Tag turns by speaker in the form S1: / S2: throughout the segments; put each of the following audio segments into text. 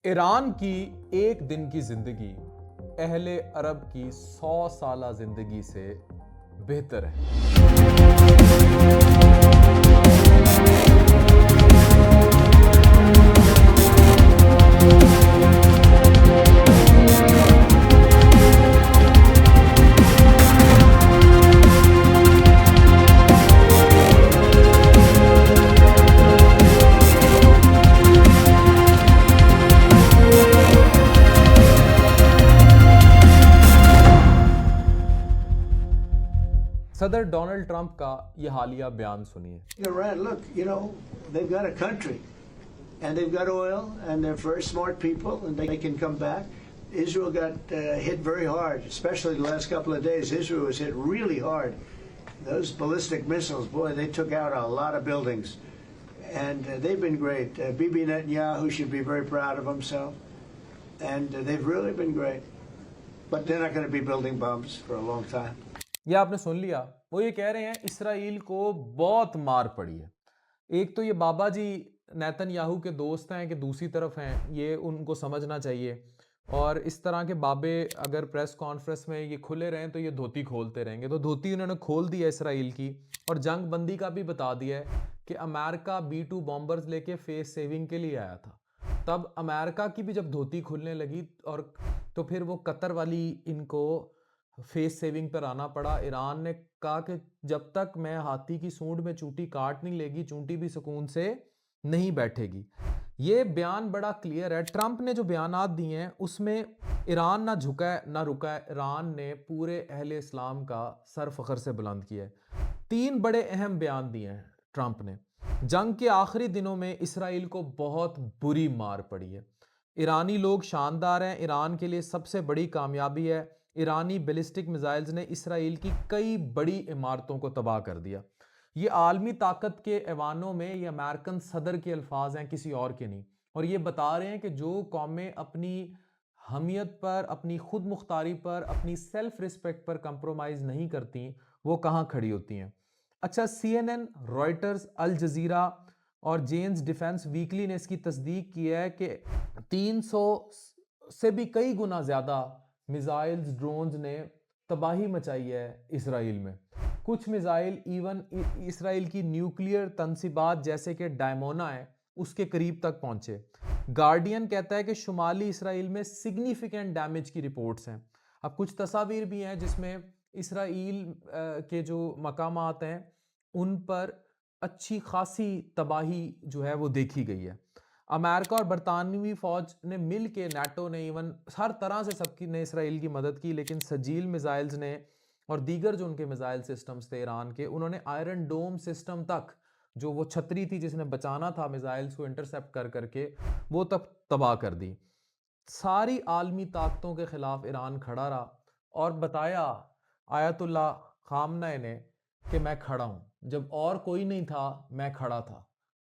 S1: Iran की एक दिन की जिंदगी अहले अरब की 100 साला जिंदगी से बेहतर है। सदर डोनाल्ड ट्रंप का यह हालिया बयान सुनिए।
S2: Iran, look, they've got a country and they've got oil and they're very smart people and they can come back. Israel got hit very hard, especially the last couple of days. Israel was hit really hard. Those ballistic missiles, boy, they took out a lot of buildings. And they've been great. Bibi Netanyahu should be very proud of himself. And they've really been great. But they're not going to be building bombs for a long time.
S1: ये आपने सुन लिया। वो ये कह रहे हैं Israel को बहुत मार पड़ी है। एक तो ये बाबा जी नेतन्याहू के दोस्त हैं कि दूसरी तरफ हैं, ये उनको समझना चाहिए। और इस तरह के बाबे अगर प्रेस कॉन्फ्रेंस में ये खुले रहें तो ये धोती खोलते रहेंगे। तो धोती उन्होंने खोल दी है इसराइल की, और जंग बंदी का भी बता दिया है कि अमेरिका B-2 बॉम्बर्स लेके फेस सेविंग के लिए आया था। तब अमेरिका की भी जब धोती खुलने लगी और तो फिर वो कतर वाली इनको फेस सेविंग पर आना पड़ा। ईरान ने कहा कि जब तक मैं हाथी की सूंड में चूंटी काट नहीं लेगी, चूंटी भी सुकून से नहीं बैठेगी। ये बयान बड़ा क्लियर है। ट्रंप ने जो बयानात दिए हैं उसमें ईरान ना झुका है ना रुका है। ईरान ने पूरे अहले इस्लाम का सर फख्र से बुलंद किया है। 3 बड़े अहम बयान दिए हैं ट्रंप ने। जंग के आखिरी दिनों में इसराइल को बहुत बुरी मार पड़ी है। ईरानी लोग शानदार हैं। ईरान के लिए सबसे बड़ी कामयाबी है, ईरानी बैलिस्टिक मिसाइल्स ने इसराइल की कई बड़ी इमारतों को तबाह कर दिया। ये आलमी ताकत के ऐवानों में ये अमेरिकन सदर के अल्फाज हैं, किसी और के नहीं। और ये बता रहे हैं कि जो कौमें अपनी हमियत पर, अपनी खुद मुख्तारी पर, अपनी सेल्फ रिस्पेक्ट पर कंप्रोमाइज़ नहीं करती, वो कहाँ खड़ी होती हैं। अच्छा, CNN, रॉयटर्स, अल जजीरा और जेम्स डिफेंस वीकली ने इसकी तस्दीक की है कि 300 से भी कई गुना ज़्यादा मिसाइल्स, ड्रोन्स ने तबाही मचाई है इसराइल में। कुछ मिसाइल इवन इसराइल की न्यूक्लियर तनसीबात जैसे कि डायमोना है उसके करीब तक पहुंचे। गार्डियन कहता है कि शुमाली इसराइल में सिग्निफिकेंट डैमेज की रिपोर्ट्स हैं। अब कुछ तस्वीर भी हैं जिसमें इसराइल के जो मकामात हैं उन पर अच्छी खासी तबाही जो है वो देखी गई है। अमेरिका और बरतानवी फौज ने मिल के, नाटो ने, इवन हर तरह से सबकी ने इसराइल की मदद की, लेकिन सजील मिसाइल्स ने और दीगर जो उनके मिसाइल सिस्टम्स थे ईरान के, उन्होंने आयरन डोम सिस्टम तक, जो वो छतरी थी जिसने बचाना था मिसाइल्स को इंटरसेप्ट कर करके, वो तब तबाह कर दी। सारी आलमी ताकतों के खिलाफ ईरान खड़ा रहा और बताया आयतुल्ला खामनेई ने कि मैं खड़ा हूं। जब और कोई नहीं था मैं खड़ा था,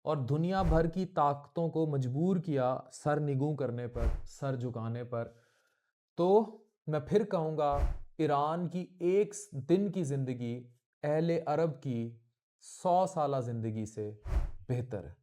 S1: और दुनिया भर की ताकतों को मजबूर किया सर निगू करने पर, सर झुकाने पर। तो मैं फिर कहूँगा, ईरान की एक दिन की जिंदगी अहले अरब की 100 साला जिंदगी से बेहतर है।